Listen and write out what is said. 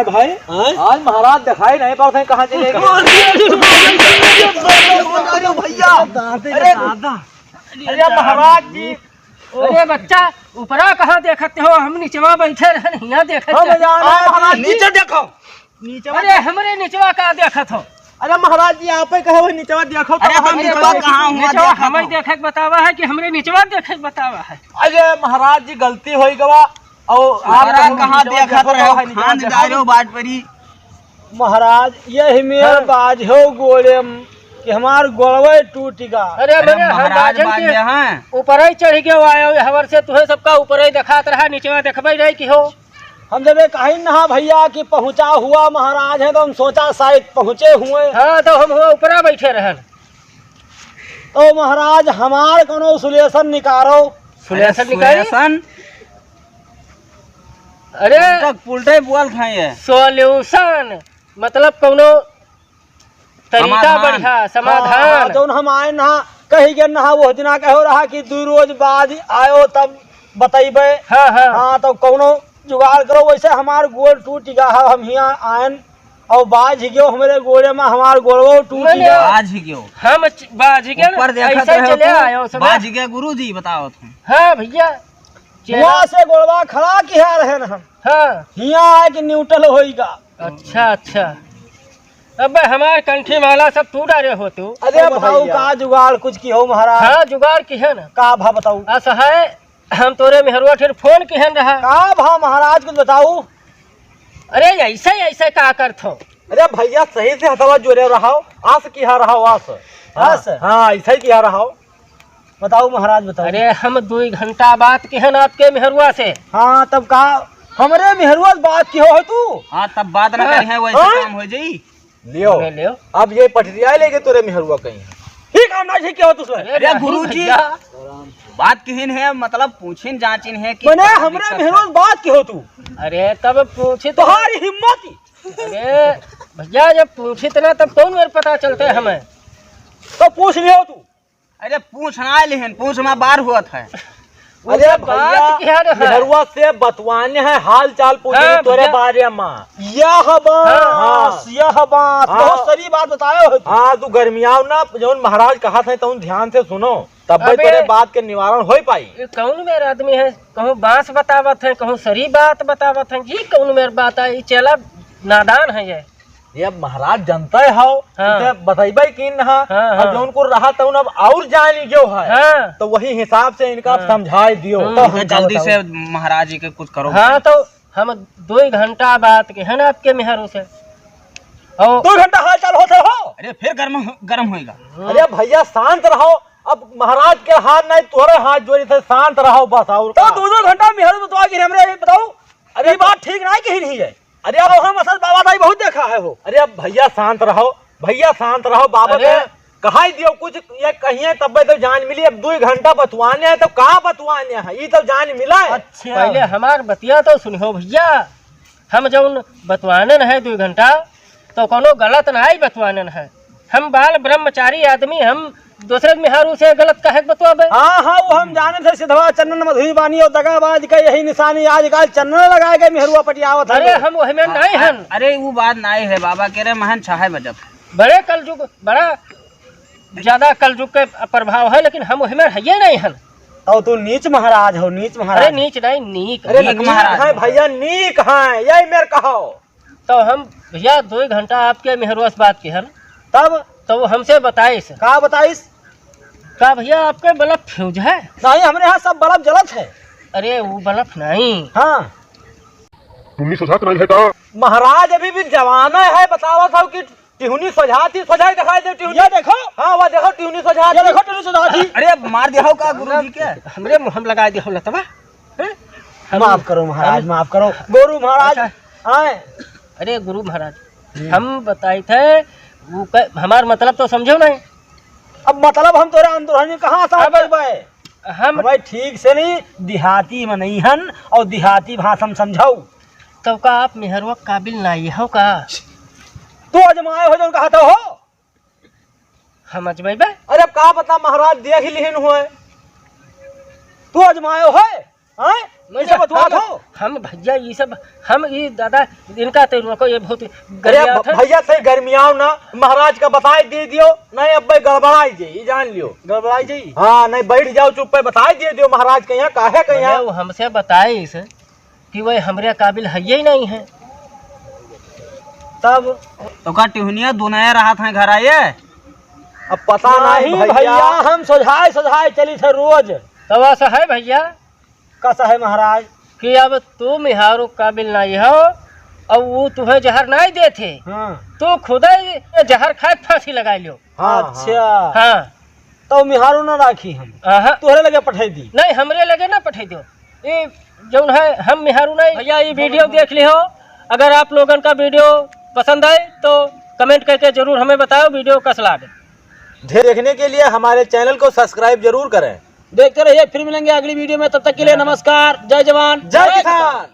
आए भाई आज महाराज दिखाई नहीं पड़ते कहाँ चले गए। भैया अरे महाराज जी अरे बच्चा ऊपरा कहाँ देखते हो? हम नीचवा बैठे रहे यहाँ देखते नीचे देखो नीचे। अरे हमरे नीचवा कहाँ देखत हो? अरे महाराज जी आप ही कहे नीचवा देखो। अरे हम नीचवा कहाँ हुआ? हमें देखे के बतावा है कि हमरे नीचवा देखे के बतावा है? अरे महाराज जी गलती हो गवा और आप कहाँ देखत रहो बाट परी। महाराज यही मेरे बाज हो गोले कि हमार गोलवे टूट गया। अरे हम बाजन के ऊपर ही चढ़ गए आयो हवर से तुहे सबका ऊपर ही दिखात रहा नीचवा देखबे नहीं कि हो। हम जब कहीं नहा भैया कि पहुंचा हुआ महाराज है तो हम सोचा शायद पहुंचे हुए। हाँ तो हम ऊपरा बैठे रहन। तो महाराज हमार कोनो सुलेशन निकालो। सुलेशन अरे उल्टे बोल खाए सोल्यूशन मतलब कोनो तरीका बढ़िया समाधान। जो हम आए नहा कही गए नहा वो दिना कहो रहा कि 2 रोज बाद आयो तब बतेबे। हाँ तो कोनो जुगाड़ करो। वैसे हमार गोड़ टूट गया है हम यहाँ आयन और बाज गयो हमारे गोड़े में हमार गोड़ो टूट गया। बाज गयो हम बाज गए ऐसे चले आयो सब बाज गए गुरुजी बताओ तुम। हाँ भैया वहाँ से गोड़वा खड़ा किया रहे न हम। हाँ यहाँ आए कि न्यूट्रल होगा। अच्छा अब हमारे कंठी माला सब टूट रहे हो तू। अरे बताओ का जुगाड़ कुछ की हो महाराज। हाँ जुगाड़ की है ना का भा बताऊ। असहाय हम तोरे मेहरुआ फिर फोन किहन रहा का भा महाराज कुछ बताऊ। अरे ऐसे ऐसे का करत हो? अरे भैया सही से हथवा जोड़े रहो आस किया रहो आस। हाँ ऐसा ही किया रहो। बताओ महाराज बताओ। अरे हम 2 घंटा बात किहन आपके मेहरुआ से। हाँ तब का हमरे मेहरुआ बात की हो तू। हाँ तब बात न करी है वैसे काम हो जाई। लियो अब ये पटरिया लेके तोरे मेहरुआ कहीं ठीक काम नहीं क्या हो तू। अरे गुरुजी बात किहन है मतलब पूछिन जांचिन है कि मने हमरे मेहरुआ बात की हो तू। अरे तब पूछे तुम्हारी हिम्मत। अरे भैया जब पूछित ना तब कौन मेरे पता चलते हमें। तो पूछ लियो तू। अरे पूछना लेहन पूछ में बार हुआ था। अरे भैया मेहरुआ से बतवाने है हाल चाल पूछे तोरे बारे में। यह बात बहुत सारी बात बताए हो। हाँ तू गर्मियाओ ना जो महाराज कहा था तुम ध्यान से सुनो तब तेरे बात के निवारण हो पाई। कौन मेरे आदमी है कहूँ बांस बतावत है कहूँ सरी बात बतावत है जी कौन मेरे बात आई चला नादान है ये महाराज जनता है हाँ। बताइबे कि हाँ। जो उनको रहा तो अब और जान लीजिए हाँ। तो वही हिसाब से इनका समझाई दियो। तो जल्दी से महाराज जी के कुछ करो। हाँ तो हम 2 घंटा बात के है ना आपके मेहरू से 2 घंटा हाल चाल होते हो। अरे फिर गर्म होएगा। अरे भैया शांत रहो अब महाराज के हाथ नहीं तोरे हाथ जोड़ी थे शांत रहो बस। और तो 2 घंटा मेहरू बताओ। अरे बात ठीक नहीं है। अरे अब हम असल बाबा दाई बहुत देखा है हो। अरे अब भैया शांत रहो बाबा कहा दियो कुछ ये कहिए तब तो जान मिली। अब 2 घंटा बतवाने है तो कहाँ बतवाने है ये तो जान मिला है। अच्छा पहले हमार बतिया तो सुनियो भैया हम जब बतवाने है 2 घंटा तो कोनो गलत ना ही बतवाने है। हम बाल ब्रह्मचारी आदमी हम दूसरे मेहरू से गलत कहे बतवाबे। हाँ वो हम जाने थे सिधवा चंदन मधुरी बानी और दगाबाज का यही निशानी आजकल चंदन लगाए गए मेहरुआ पटियावत। अरे हम वही में नहीं हन। अरे वो बात नहीं है बाबा कह रहे महन चाहे बजब बड़े कलयुग बड़ा ज्यादा कलयुग के प्रभाव है लेकिन हम वही में है नहीं हन। तो तू नीच महाराज हो नीच महाराज। अरे नीच नहीं नीक। अरे नीक महाराज है भैया नीक है यही मेरे कहो। तो हम भैया 2 घंटा आपके मेहरुआ से बात की हन तब तो वो हमसे बताइस का बताइस का भैया आपके बल्ब फ्यूज है? नहीं हमारे यहाँ सब बल्ब जलत है। अरे वो बल्ब नहीं। हाँ टुन्नी सुझात नहीं है का? महाराज अभी भी जवाना है बतावा था कि टिहुनी सुझाती सुझाई दिखाई दे टिहुनी। देखो हाँ वह देखो टिहुनी सुझाती देखो टिहुनी सुझाती। अरे मार दिया का गुरुजी के हमरे मुहम लगा दिया लतवा। माफ करो महाराज माफ करो गुरु महाराज। अरे गुरु महाराज हम बताए थे वो हमार मतलब तो समझो नहीं। अब मतलब हम तोरे अंदरूनी कहाँ से हम भाई ठीक से नहीं देहाती में नहीं हन और देहाती भाषा में समझाऊ। तो का आप मेहरुआ काबिल नहीं हो का? तू अजमाए हो जो कहते हो हम अजमेबे। अरे का बता महाराज देख लिहन हुए तू अजमाए हो हैं इसे बतवात हो। हम भैया ये सब हम ये दादा इनका तो को ये बहुत अरे गरियात है। भैया से गर्मियाओ ना महाराज का बताई दे दियो नहीं अब भाई गड़बड़ाई जे ये जान लियो गड़बड़ाई जाई। हाँ नहीं बैठ जाओ चुप पे बताई दे दियो महाराज के यहाँ काहे के भैया यहाँ वो हमसे बताए इस कि वह हमरे काबिल है ही नहीं है। तब तो का टिहुनिया दुनाया रहा था घर आए। अब पता नहीं भैया हम सुझाए चली थे रोज। तब ऐसा है भैया कैसा है महाराज कि अब तू मिहारू काबिल नहीं हो और वो तुम्हें जहर नहीं देते हाँ तो खुद ही जहर खा के फांसी लगा लियो। अच्छा हाँ तो मिहारू ना राखी हम हाँ तोहरे लगे पठाई दी नहीं हमरे लगे ना पठाई दो ये जो है हम मिहारू नहीं। भैया ये वीडियो देख लियो अगर आप लोगन का वीडियो पसंद आए तो कमेंट करके जरूर हमें बताओ वीडियो कैसा लगे। देखने के लिए हमारे चैनल को सब्सक्राइब जरूर करें। देखते रहिए फिर मिलेंगे अगली वीडियो में तब तक के लिए नमस्कार। जय जवान जय किसान।